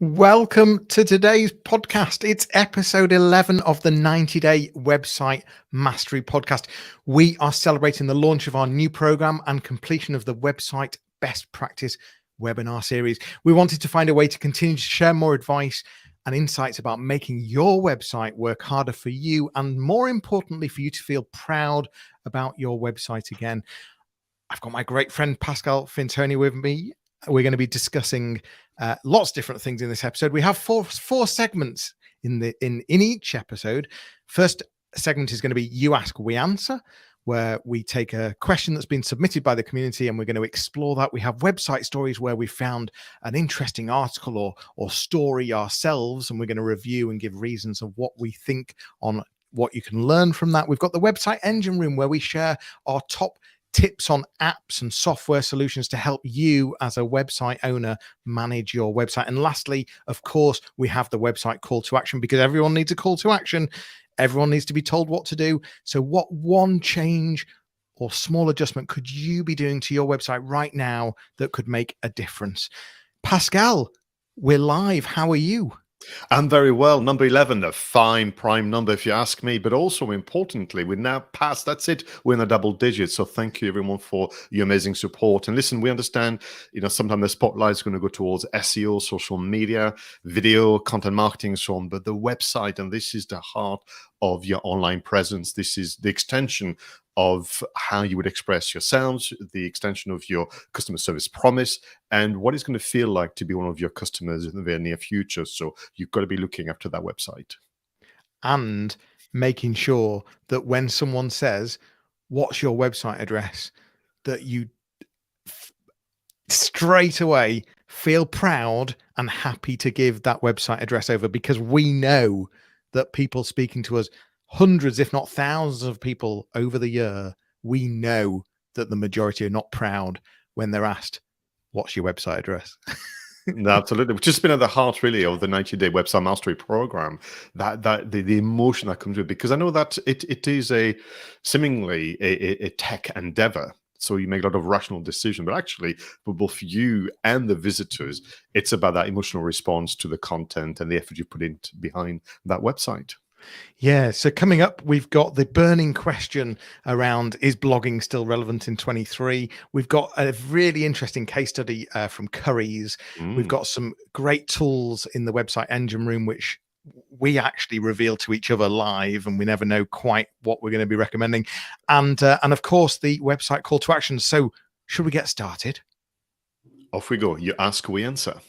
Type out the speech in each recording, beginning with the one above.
Welcome to today's podcast. It's episode 11 of the 90-Day Website Mastery Podcast. We are celebrating the launch of our new program and completion of the Website Best Practice webinar series. We wanted to find a way to continue to share more advice and insights about making your website work harder for you, and more importantly, for you to feel proud about your website again. I've got my great friend Pascal Fintoni with me. We're going to be discussing lots of different things in this episode. We have four segments in each episode. First segment is going to be You Ask, We Answer, where we take a question that's been submitted by the community and we're going to explore that. We have website stories where we found an interesting article or story ourselves, and we're going to review and give reasons of what we think on what you can learn from that. We've got the Website Engine Room, where we share our top tips on apps and software solutions to help you as a website owner manage your website. And lastly, of course, we have the website call to action, because everyone needs a call to action. Everyone needs to be told what to do. So what one change or small adjustment could you be doing to your website right now that could make a difference? Pascal, we're live. How are you? I'm very well. Number 11, a fine prime number if you ask me, but also importantly, we're now past, that's it, we're in a double digit. So thank you everyone for your amazing support. And listen, we understand, sometimes the spotlight is going to go towards SEO, social media, video, content marketing, and so on, but the website, and this is the heart of your online presence. This is the extension of how you would express yourselves, the extension of your customer service promise, and what it's going to feel like to be one of your customers in the very near future. So you've got to be looking after that website. And making sure that when someone says, what's your website address, that you straight away feel proud and happy to give that website address over, because we know that people speaking to us, hundreds, if not thousands of people over the year, we know that the majority are not proud when they're asked, what's your website address? No, absolutely. Which has been at the heart really of the 90-Day Website Mastery Program, that the emotion that comes with it, because I know that it is seemingly a tech endeavor. So you make a lot of rational decision, but actually for both you and the visitors, it's about that emotional response to the content and the effort you put in behind that website. Yeah, so coming up, we've got the burning question around, is blogging still relevant in 23? We've got a really interesting case study from Currys. We've got some great tools in the Website Engine Room, which we actually reveal to each other live, and we never know quite what we're going to be recommending. And of course, the website call to action. So should we get started? Off we go. You ask, we answer.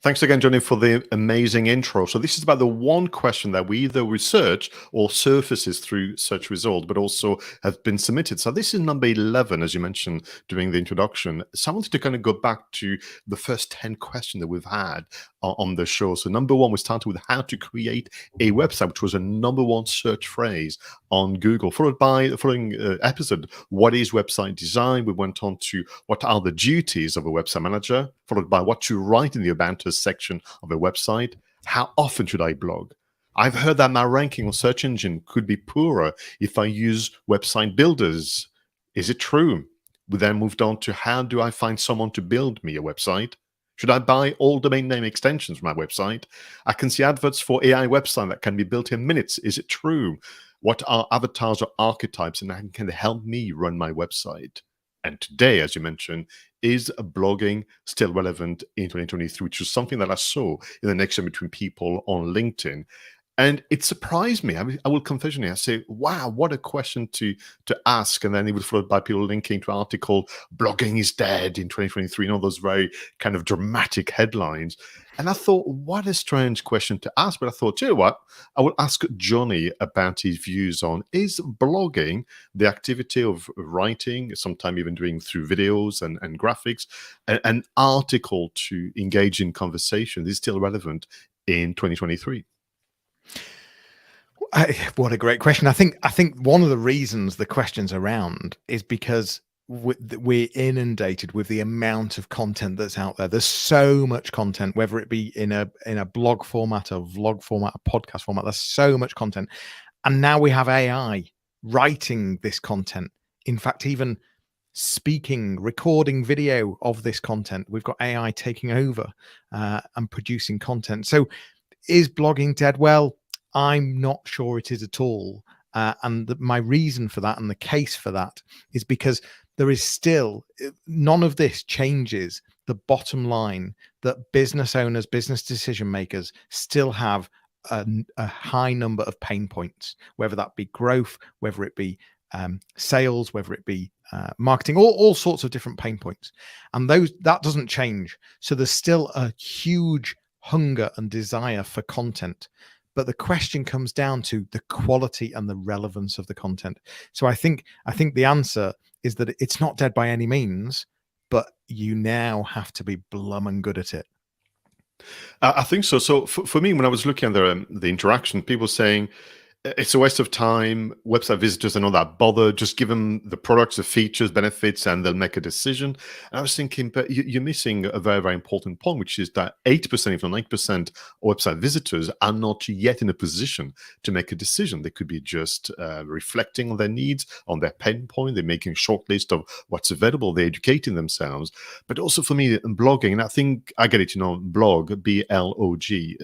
Thanks again, Johnny, for the amazing intro. So this is about the one question that we either research or surfaces through search results, but also have been submitted. So this is number 11, as you mentioned during the introduction. So I wanted to kind of go back to the first 10 questions that we've had on the show. So number one, we started with how to create a website, which was a number one search phrase on Google, followed by the following episode, what is website design? We went on to what are the duties of a website manager, followed by what to write in the About Us section of a website. How often should I blog? I've heard that my ranking on search engine could be poorer if I use website builders. Is it true? We then moved on to how do I find someone to build me a website? Should I buy all domain name extensions for my website? I can see adverts for AI website that can be built in minutes. Is it true? What are avatars or archetypes, and how can they help me run my website? And today, as you mentioned, is blogging still relevant in 2023, which is something that I saw in the next between people on LinkedIn. And it surprised me. I will confess you, I say, wow, what a question to ask. And then it was followed by people linking to an article, blogging is dead in 2023, and all those very kind of dramatic headlines. And I thought, what a strange question to ask. But I thought, you know what? I will ask Johnny about his views on, is blogging the activity of writing, sometimes even doing through videos and graphics, an article to engage in conversation is still relevant in 2023? What a great question. I think one of the reasons the question's around is because we're inundated with the amount of content that's out there. There's so much content, whether it be in a blog format, a vlog format, a podcast format. There's so much content, and now we have AI writing this content in fact, even speaking, recording video of this content. We've got AI taking over and producing content. So is blogging dead? Well, I'm not sure it is at all. My reason for that and the case for that is because there is still, none of this changes the bottom line that business owners, business decision makers still have a high number of pain points, whether that be growth, whether it be sales, whether it be marketing, all sorts of different pain points. And that doesn't change. So there's still a huge hunger and desire for content. But the question comes down to the quality and the relevance of the content. So I think the answer is that it's not dead by any means, but you now have to be blum and good at it. I think so. So for me, when I was looking at the interaction, people saying it's a waste of time. Website visitors are not that bothered. Just give them the products, the features, benefits, and they'll make a decision. And I was thinking, but you're missing a very, very important point, which is that 80%, if not 90% of website visitors are not yet in a position to make a decision. They could be just reflecting on their needs, on their pain point. They're making a short list of what's available. They're educating themselves. But also for me, blogging, and I think I get it, blog, B-L-O-G,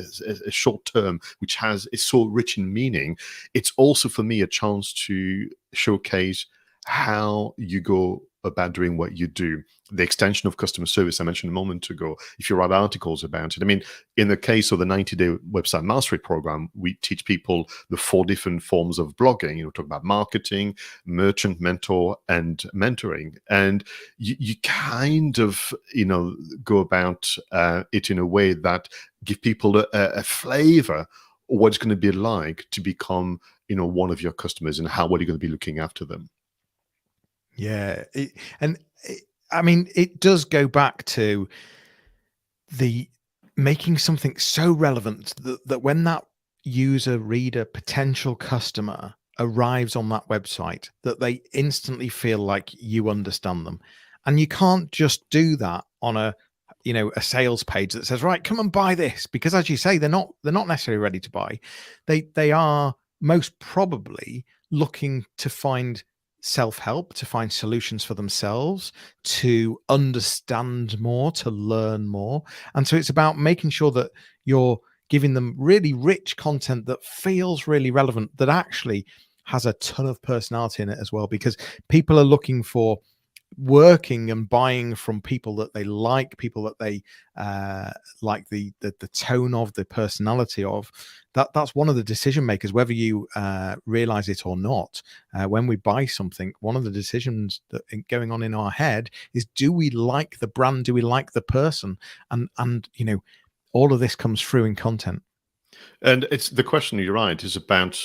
a short term, which is so rich in meaning. It's also for me a chance to showcase how you go about doing what you do. The extension of customer service I mentioned a moment ago, if you write articles about it. I mean, in the case of the 90-day website mastery program, we teach people the 4 different forms of blogging. Talk about marketing, merchant, mentor, and mentoring. And you kind of, go about it in a way that give people a flavor what it's going to be like to become, one of your customers, and what are you going to be looking after them. Yeah. It does go back to the making something so relevant that when that user, reader, potential customer arrives on that website, that they instantly feel like you understand them. And you can't just do that on a sales page that says, right, come and buy this, because as you say, they're not necessarily ready to buy. They are most probably looking to find self-help, to find solutions for themselves, to understand more, to learn more. And so it's about making sure that you're giving them really rich content that feels really relevant, that actually has a ton of personality in it as well, because people are looking for working and buying from people that they like, people that they like the tone of, the personality of. That's one of the decision makers, whether you realize it or not. When we buy something, one of the decisions that going on in our head is, do we like the brand? Do we like the person? And all of this comes through in content. And it's the question, you're right, is about,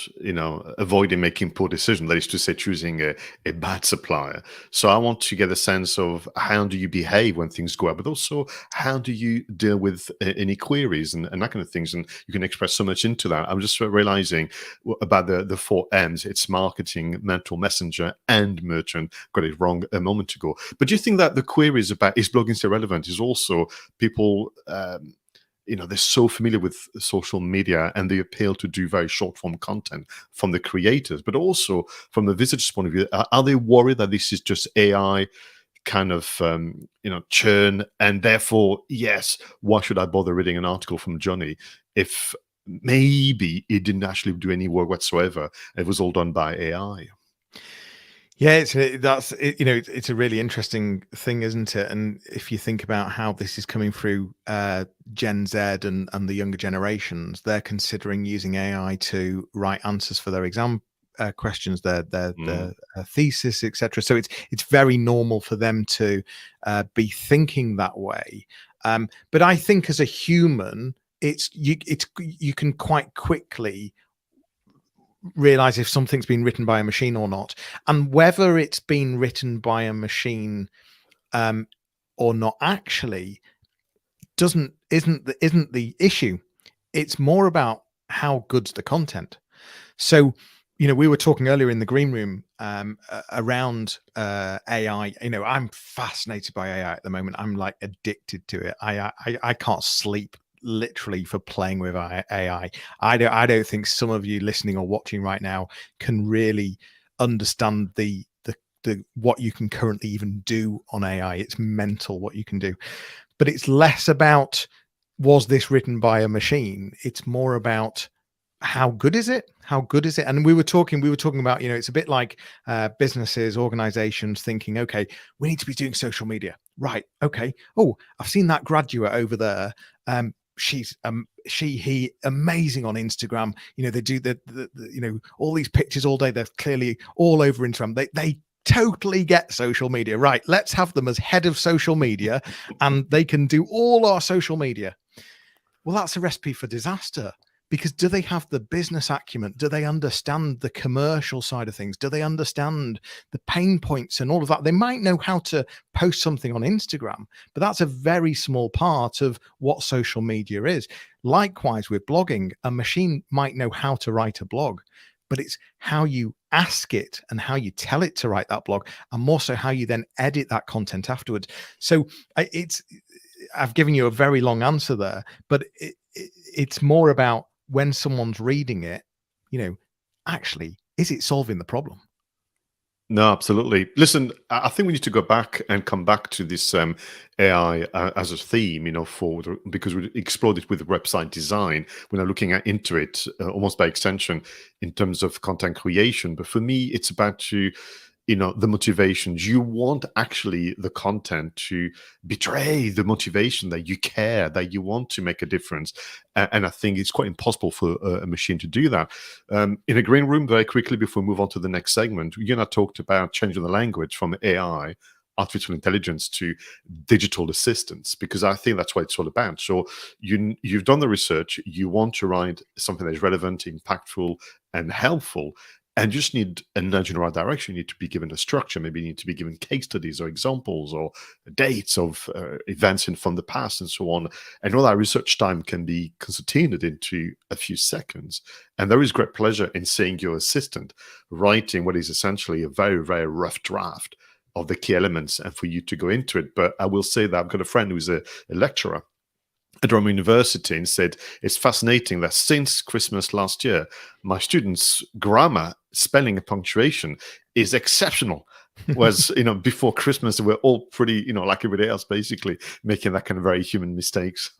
avoiding making poor decisions. That is to say, choosing a bad supplier. So I want to get a sense of how do you behave when things go up, but also how do you deal with any queries and that kind of things. And you can express so much into that. I'm just realizing about the 4 M's. It's marketing, mentor, messenger, and merchant. Got it wrong a moment ago. But do you think that the queries about is blogging still relevant is also people... they're so familiar with social media and they appeal to do very short form content from the creators, but also from the visitor's point of view. Are they worried that this is just AI kind of, churn, and therefore, yes, why should I bother reading an article from Johnny if maybe it didn't actually do any work whatsoever? It was all done by AI. Yeah, it's a really interesting thing, isn't it? And if you think about how this is coming through Gen Z and the younger generations, they're considering using AI to write answers for their exam questions, their thesis, etc. So it's very normal for them to be thinking that way. But I think as a human, you can quite quickly realize if something's been written by a machine or not, and whether it's been written by a machine or not actually isn't the issue. It's more about how good's the content. So we were talking earlier in the green room around AI. I'm fascinated by AI at the moment. I'm like addicted to it. I can't sleep literally for playing with AI. I don't think some of you listening or watching right now can really understand the what you can currently even do on AI. It's mental what you can do, but it's less about, was this written by a machine? It's more about, how good is it? How good is it? And we were talking about, it's a bit like businesses, organizations thinking, okay, we need to be doing social media. Right. Okay. Oh, I've seen that graduate over there. He amazing on Instagram. They do the all these pictures all day. They're clearly all over Instagram. They totally get social media. Right. Let's have them as head of social media and they can do all our social media. Well, that's a recipe for disaster. Because do they have the business acumen? Do they understand the commercial side of things? Do they understand the pain points and all of that? They might know how to post something on Instagram, but that's a very small part of what social media is. Likewise, with blogging, a machine might know how to write a blog, but it's how you ask it and how you tell it to write that blog, and more so how you then edit that content afterwards. So I've given you a very long answer there, but it's more about, when someone's reading it, actually, is it solving the problem? No, absolutely. Listen, I think we need to go back and come back to this AI as a theme, because we explored it with website design. We're now looking into it almost by extension in terms of content creation. But for me, it's about the motivations. You want actually the content to betray the motivation that you care, that you want to make a difference. And I think it's quite impossible for a machine to do that. In a green room, very quickly, before we move on to the next segment, you and I talked about changing the language from AI, artificial intelligence, to digital assistants, because I think that's what it's all about. So you've done the research, you want to write something that is relevant, impactful, and helpful, and just need a nudge in the right direction. You need to be given a structure. Maybe you need to be given case studies or examples or dates of events from the past and so on. And all that research time can be concertinaed into a few seconds. And there is great pleasure in seeing your assistant writing what is essentially a very, very rough draft of the key elements and for you to go into it. But I will say that I've got a friend who's a lecturer at Rome University and said, it's fascinating that since Christmas last year, my students' grammar, spelling, and punctuation is exceptional. Whereas, before Christmas, we're all pretty, like everybody else, basically making that kind of very human mistakes.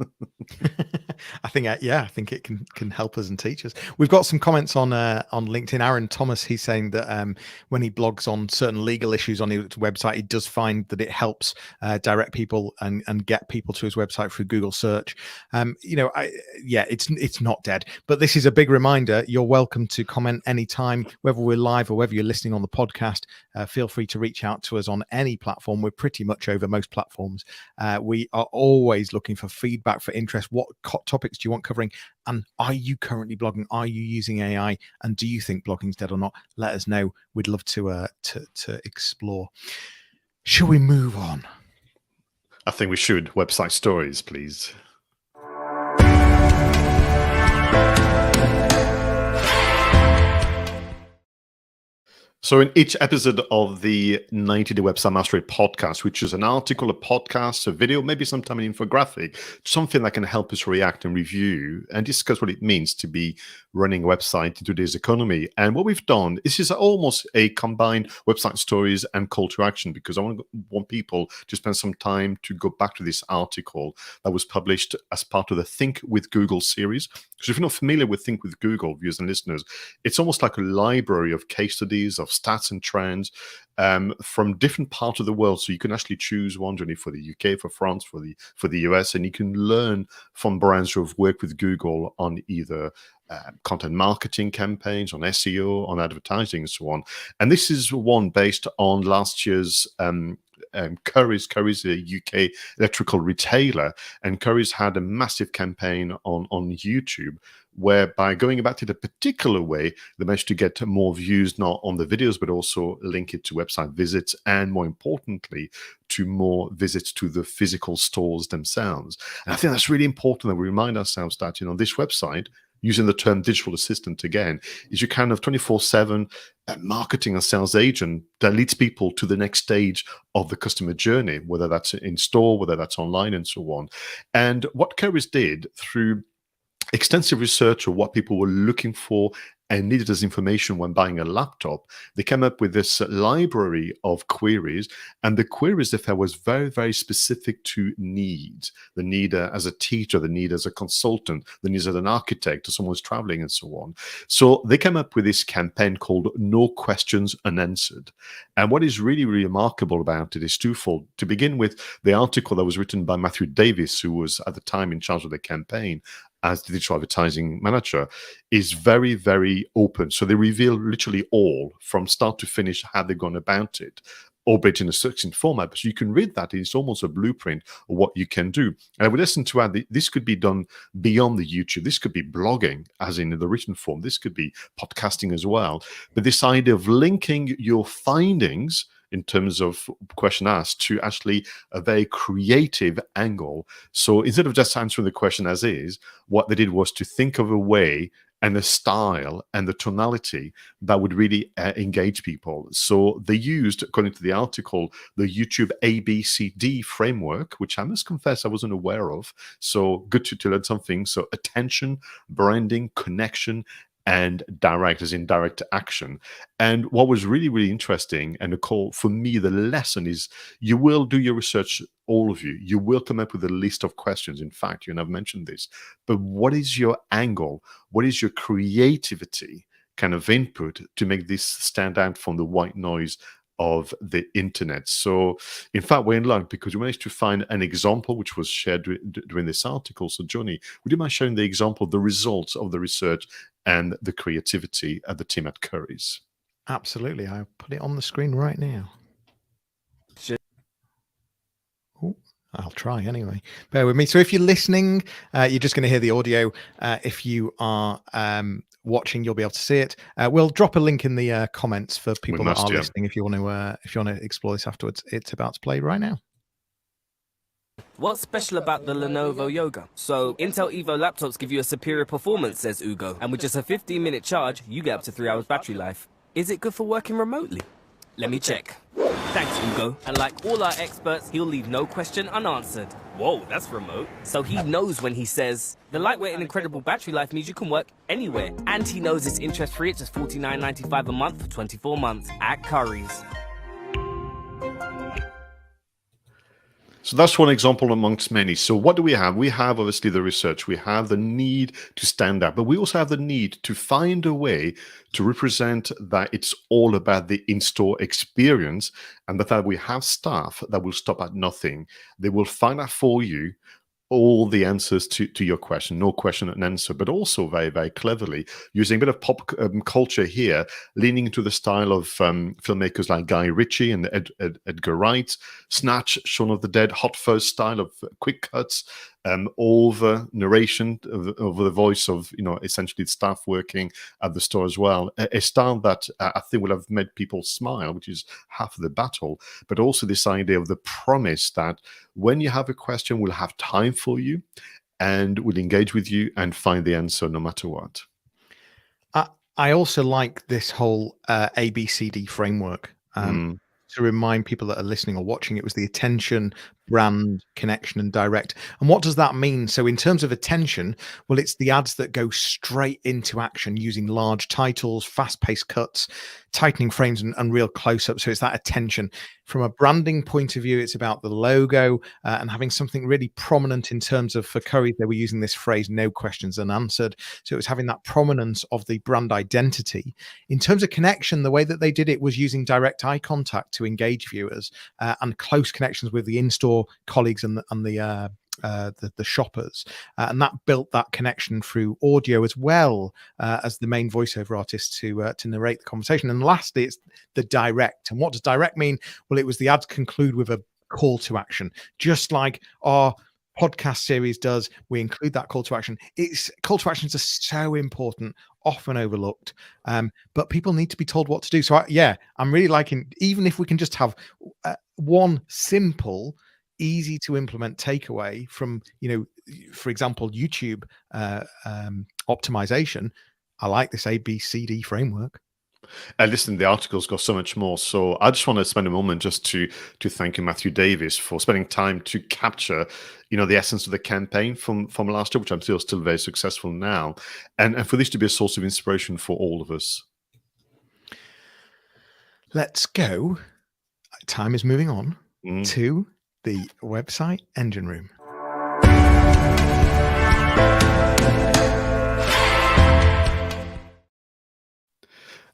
I think it can help us and teach us. We've got some comments on LinkedIn. Aaron Thomas, he's saying that when he blogs on certain legal issues on his website, he does find that it helps direct people and get people to his website through Google search. It's not dead, but this is a big reminder. You're welcome to comment anytime, whether we're live or whether you're listening on the podcast. Feel free to reach out to us on any platform. We're pretty much over most platforms. We are always looking for feedback, for interest. What topics do you want covering? And are you currently blogging? Are you using AI? And do you think blogging's dead or not? Let us know. We'd love to explore. Shall we move on? I think we should. Website stories, please. So in each episode of the 90-Day Website Mastery podcast, which is an article, a podcast, a video, maybe sometime an infographic, something that can help us react and review and discuss what it means to be running a website in today's economy. And what we've done, this is almost a combined website stories and call to action, because I want people to spend some time to go back to this article that was published as part of the Think with Google series. Because if you're not familiar with Think with Google, viewers and listeners, it's almost like a library of case studies, of stats and trends from different parts of the world. So you can actually choose one journey for the UK, for France, for the US, and you can learn from brands who have worked with Google on either content marketing campaigns, on SEO, on advertising, and so on. And this is one based on last year's Currys. Currys, a UK electrical retailer, and Currys had a massive campaign on YouTube, where by going about it a particular way, they managed to get more views, not on the videos, but also link it to website visits, and more importantly, to more visits to the physical stores themselves. And I think that's really important that we remind ourselves that, this website, using the term digital assistant again, is your kind of 24/7 marketing and sales agent that leads people to the next stage of the customer journey, whether that's in store, whether that's online, and so on. And what Currys did through extensive research of what people were looking for and needed as information when buying a laptop. They came up with this library of queries, and the queries they found was very, very specific to needs. The need as a teacher, the need as a consultant, the needs as an architect, or someone who's traveling, and so on. So they came up with this campaign called No Questions Unanswered. And what is really, really remarkable about it is twofold. To begin with, the article that was written by Matthew Davis, who was at the time in charge of the campaign as the digital advertising manager, is very, very open. So they reveal literally all from start to finish how they've gone about it, albeit in a succinct format. So you can read that. It's almost a blueprint of what you can do. And I would listen to add, this could be done beyond the YouTube. This could be blogging, as in the written form. This could be podcasting as well. But this idea of linking your findings in terms of question asked to actually a very creative angle. So instead of just answering the question as is, what they did was to think of a way and the style and the tonality that would really engage people. So they used, according to the article, the YouTube ABCD framework, which I must confess I wasn't aware of. So good to learn something. So attention, branding, connection, and direct, as in direct action. And what was really, really interesting, and the call for me, the lesson is, you will do your research, all of you. You will come up with a list of questions. In fact, you and I've mentioned this. But what is your angle? What is your creativity kind of input to make this stand out from the white noise of the internet? So in fact, we're in luck because we managed to find an example which was shared during this article. So Johnny, would you mind sharing the example, the results of the research and the creativity at the team at Currys? Absolutely. I'll put it on the screen right now. Ooh, I'll try anyway. Bear with me. So if you're listening, you're just going to hear the audio. If you are watching, you'll be able to see it. We'll drop a link in the comments for people that are listening if you want to explore this afterwards. It's about to play right now. What's special about the Lenovo Yoga? So, Intel Evo laptops give you a superior performance, says Ugo. And with just a 15-minute charge, you get up to 3 hours battery life. Is it good for working remotely? Let me check. Thanks, Ugo. And like all our experts, he'll leave no question unanswered. Whoa, that's remote. So he knows when he says, the lightweight and incredible battery life means you can work anywhere. And he knows it's interest-free at just $49.95 a month for 24 months at Currys. So that's one example amongst many. So what do we have? We have obviously the research. We have the need to stand out, but we also have the need to find a way to represent that it's all about the in-store experience, and that we have staff that will stop at nothing. They will find out for you all the answers to your question, no question and answer, but also very, very cleverly using a bit of pop culture here, leaning into the style of filmmakers like Guy Ritchie and Edgar Wright, Snatch, Shaun of the Dead, Hot Fuzz style of quick cuts, over narration over the voice of, essentially staff working at the store as well. A style that I think will have made people smile, which is half of the battle, but also this idea of the promise that when you have a question, we'll have time for you and we'll engage with you and find the answer no matter what. I also like this whole ABCD framework. To remind people that are listening or watching, it was the attention, brand, connection, and direct. And what does that mean? So in terms of attention, well, it's the ads that go straight into action using large titles, fast-paced cuts, tightening frames, and real close-ups. So it's that attention. From a branding point of view, it's about the logo and having something really prominent in terms of, for Currys, they were using this phrase, no questions unanswered. So it was having that prominence of the brand identity. In terms of connection, the way that they did it was using direct eye contact to engage viewers and close connections with the in-store colleagues and the shoppers, and that built that connection through audio as well as the main voiceover artist to narrate the conversation. And lastly, it's the direct. And what does direct mean? Well, it was the ads conclude with a call to action, just like our podcast series does. We include that call to action. Call to actions are so important, often overlooked, but people need to be told what to do. So I'm really liking, even if we can just have one simple, easy to implement takeaway from, for example, YouTube optimization. I like this ABCD framework. Listen, the article's got so much more. So I just want to spend a moment just to thank you, Matthew Davis, for spending time to capture the essence of the campaign from last year, which I'm still very successful now, and for this to be a source of inspiration for all of us. Let's go. Time is moving on Mm. to the website engine room.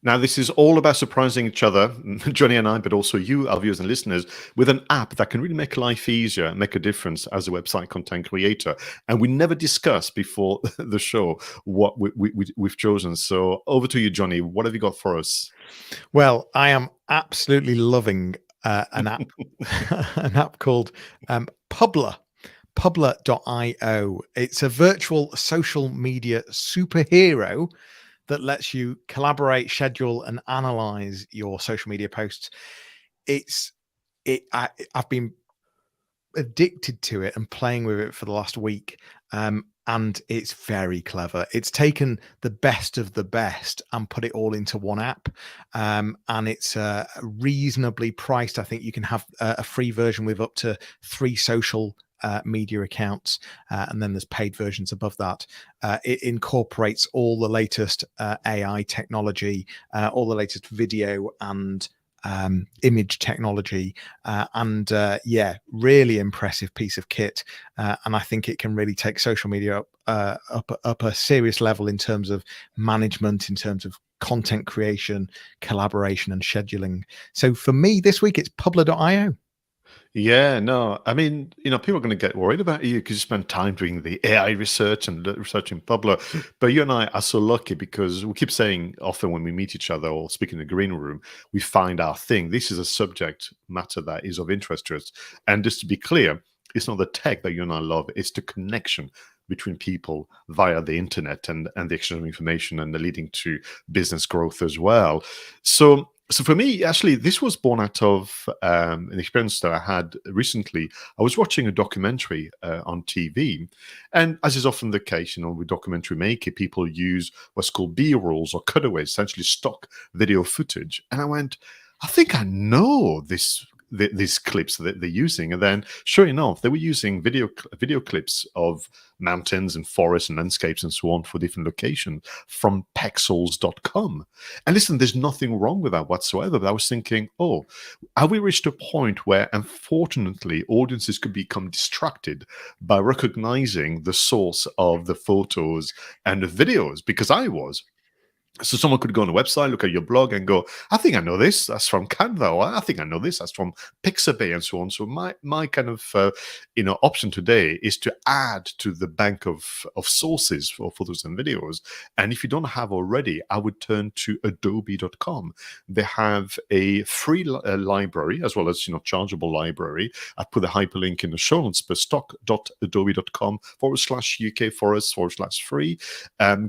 Now, this is all about surprising each other, Johnny and I, but also you, our viewers and listeners, with an app that can really make life easier and make a difference as a website content creator. And we never discussed before the show what we've chosen. So over to you, Johnny. What have you got for us? Well, I am absolutely loving an app, an app called Publer. Publer.io. It's a virtual social media superhero that lets you collaborate, schedule, and analyze your social media posts. I've been addicted to it and playing with it for the last week. And it's very clever. It's taken the best of the best and put it all into one app. And it's reasonably priced. I think you can have a free version with up to 3 social media accounts, and then there's paid versions above that. It incorporates all the latest AI technology, all the latest video and image technology, and really impressive piece of kit. And I think it can really take social media up a serious level in terms of management, in terms of content creation, collaboration, and scheduling. So for me this week, it's Publer.io. Yeah, no, I mean, people are going to get worried about you because you spend time doing the AI research and researching Publer. But you and I are so lucky because we keep saying often when we meet each other or speak in the green room, we find our thing. This is a subject matter that is of interest to us. And just to be clear, it's not the tech that you and I love, it's the connection between people via the internet and the exchange of information and the leading to business growth as well. So for me, actually, this was born out of an experience that I had recently. I was watching a documentary on TV, and as is often the case, with documentary making, people use what's called B-rolls or cutaways, essentially stock video footage. And I went, I think I know these clips that they're using. And then sure enough, they were using video clips of mountains and forests and landscapes and so on for different locations from pexels.com. And listen, there's nothing wrong with that whatsoever. But I was thinking, have we reached a point where unfortunately audiences could become distracted by recognizing the source of the photos and the videos? Because I was. So someone could go on a website, look at your blog and go, I think I know this, that's from Canva, or I think I know this, that's from Pixabay and so on. So my kind of option today is to add to the bank of sources for photos and videos. And if you don't have already, I would turn to adobe.com. They have a free library as well as chargeable library. I put the hyperlink in the show notes, but stock.adobe.com/UK/free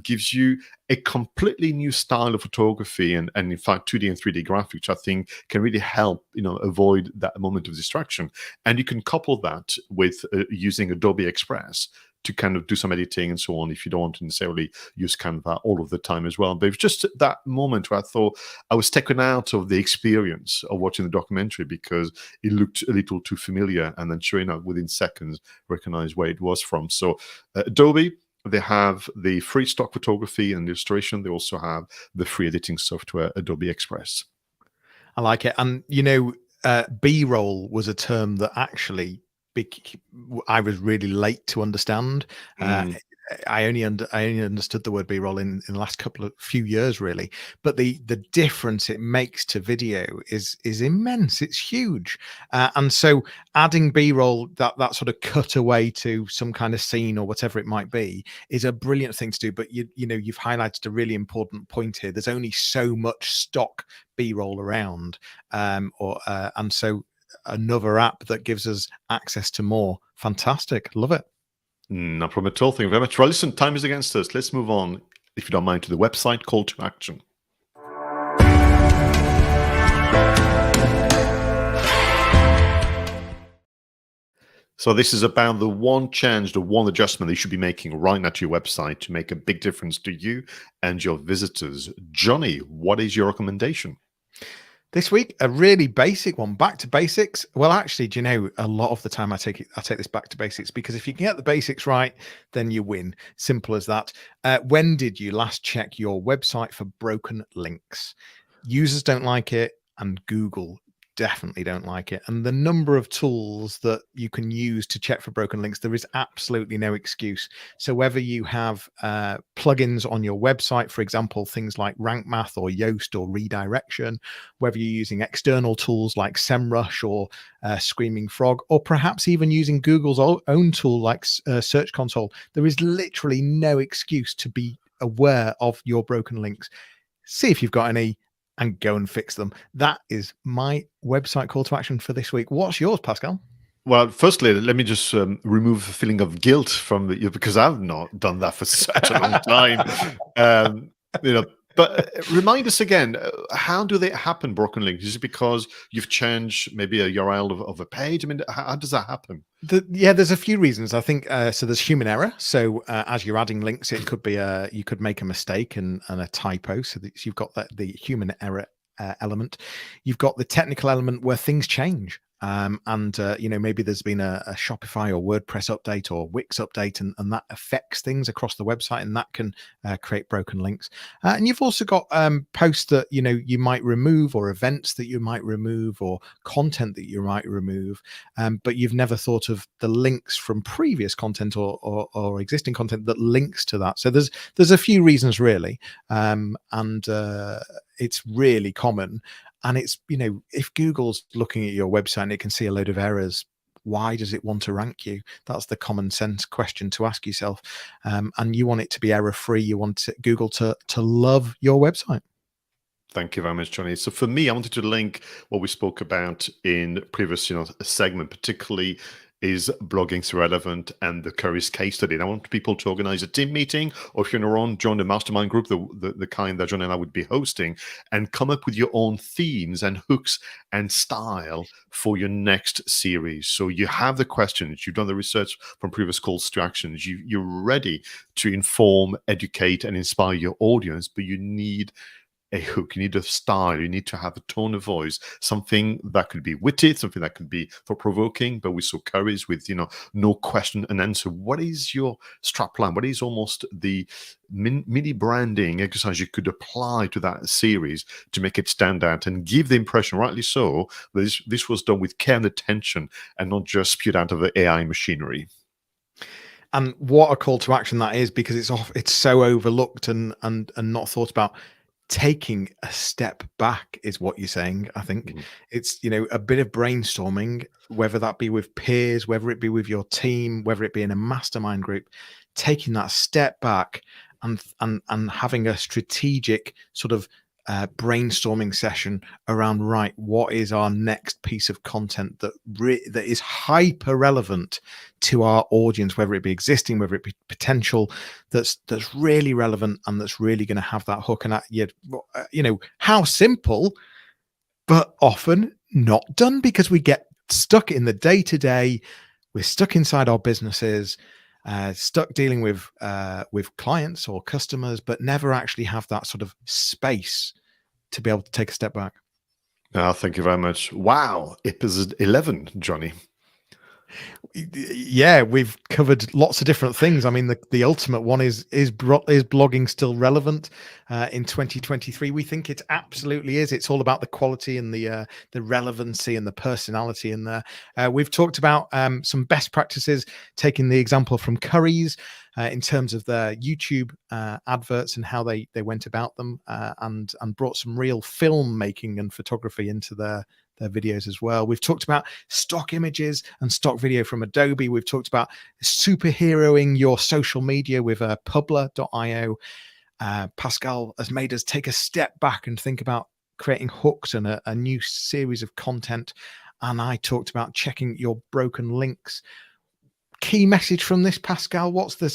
gives you a completely new style of photography and in fact 2D and 3D graphics, which I think can really help avoid that moment of distraction. And you can couple that with using Adobe Express to kind of do some editing and so on if you don't want to necessarily use Canva all of the time as well. But it's just that moment where I thought I was taken out of the experience of watching the documentary because it looked a little too familiar, and then sure enough, within seconds, recognize where it was from. So Adobe, they have the free stock photography and illustration. They also have the free editing software, Adobe Express. I like it. And, B-roll was a term that actually I was really late to understand. I only understood the word B-roll in the last few years, really. But the difference it makes to video is immense. It's huge. And so adding B-roll, that sort of cutaway to some kind of scene or whatever it might be, is a brilliant thing to do. But you've highlighted a really important point here. There's only so much stock B-roll around, and so another app that gives us access to more. Fantastic. Love it. No problem at all. Thank you very much. Well, listen, time is against us. Let's move on, if you don't mind, to the website call to action. So this is about the one change, the one adjustment that you should be making right now to your website to make a big difference to you and your visitors. Johnny, what is your recommendation? This week, a really basic one, back to basics. Well, actually, do you know, a lot of the time I take this back to basics, because if you can get the basics right, then you win. Simple as that. When did you last check your website for broken links? Users don't like it, and Google definitely don't like it. And the number of tools that you can use to check for broken links, there is absolutely no excuse. So whether you have plugins on your website, for example, things like Rank Math or Yoast or Redirection, whether you're using external tools like SEMrush or Screaming Frog, or perhaps even using Google's own tool like Search Console, there is literally no excuse to be aware of your broken links. See if you've got any and go and fix them. That is my website call to action for this week. What's yours, Pascal? Well, firstly, let me just remove the feeling of guilt from you, because I've not done that for such a long time. But remind us again, how do they happen, broken links? Is it because you've changed maybe a URL of a page? I mean, how does that happen? There's a few reasons. I think so. There's human error. So as you're adding links, it could be you could make a mistake and a typo. So that you've got the human error element. You've got the technical element where things change. Maybe there's been a Shopify or WordPress update or Wix update, and that affects things across the website, and that can create broken links. And you've also got posts that you might remove, or events that you might remove, or content that you might remove, but you've never thought of the links from previous content or existing content that links to that. So there's a few reasons really, and it's really common. And it's, if Google's looking at your website and it can see a load of errors, why does it want to rank you? That's the common sense question to ask yourself. And you want it to be error free. You want Google to love your website. Thank you very much, Johnny. So for me, I wanted to link what we spoke about in previous, segment, particularly is blogging's relevant and the Currys case study. And I want people to organize a team meeting, or if you're on your own, join the mastermind group, the kind that John and I would be hosting, and come up with your own themes and hooks and style for your next series. So you have the questions, you've done the research from previous calls to actions, you're ready to inform, educate, and inspire your audience, but you need a hook, you need a style, you need to have a tone of voice, something that could be witty, something that could be thought-provoking. But we saw Currys with, no question and answer. What is your strapline? What is almost the mini branding exercise you could apply to that series to make it stand out and give the impression, rightly so, that this was done with care and attention and not just spewed out of the AI machinery? And what a call to action that is, because it's so overlooked and not thought about. Taking a step back is what you're saying. I think it's, a bit of brainstorming, whether that be with peers, whether it be with your team, whether it be in a mastermind group, taking that step back and having a strategic sort of brainstorming session around, right, what is our next piece of content that is hyper relevant to our audience, whether it be existing, whether it be potential, that's really relevant and that's really going to have that hook. And how simple, but often not done, because we get stuck in the day-to-day. We're stuck inside our businesses, stuck dealing with clients or customers, but never actually have that sort of space to be able to take a step back. Thank you very much. Wow, episode 11, Johnny. Yeah, we've covered lots of different things. I mean, the ultimate one is blogging still relevant in 2023? We think it absolutely is. It's all about the quality and the relevancy and the personality in there. We've talked about some best practices, taking the example from Currys in terms of their YouTube adverts and how they went about them, and brought some real filmmaking and photography into their videos as well. We've talked about stock images and stock video from Adobe. We've talked about superheroing your social media with Publer.io. Pascal has made us take a step back and think about creating hooks and a new series of content. And I talked about checking your broken links. Key message from this, Pascal? What's the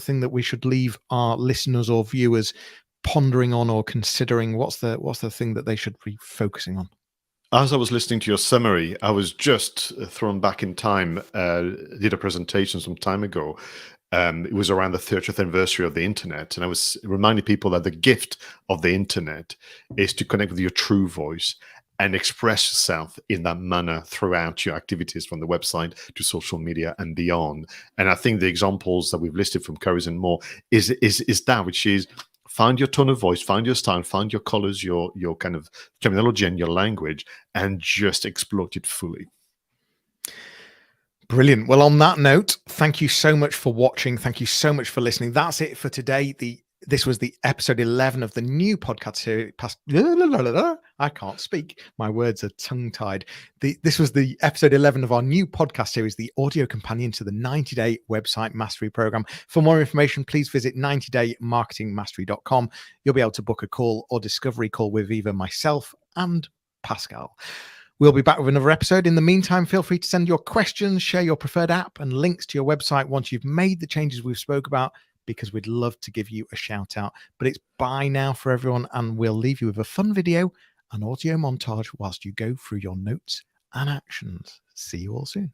thing that we should leave our listeners or viewers pondering on or considering? What's the thing that they should be focusing on? As I was listening to your summary, I was just thrown back in time. Did a presentation some time ago, It was around the 30th anniversary of the internet, and I was reminding people that the gift of the internet is to connect with your true voice and express yourself in that manner throughout your activities, from the website to social media and beyond. And I think the examples that we've listed from Currys and more is that, which is find your tone of voice, find your style, find your colors, your kind of terminology and your language, and just exploit it fully. Brilliant. Well, on that note, thank you so much for watching. Thank you so much for listening. That's it for today. This was the episode 11 of the new podcast series. I can't speak. My words are tongue-tied. This was the episode 11 of our new podcast series, the audio companion to the 90-day website mastery program. For more information, please visit 90daymarketingmastery.com. You'll be able to book a call or discovery call with either myself and Pascal. We'll be back with another episode. In the meantime, feel free to send your questions, share your preferred app and links to your website once you've made the changes we've spoke about, because we'd love to give you a shout out. But it's bye now for everyone, and we'll leave you with a fun video, an audio montage whilst you go through your notes and actions. See you all soon.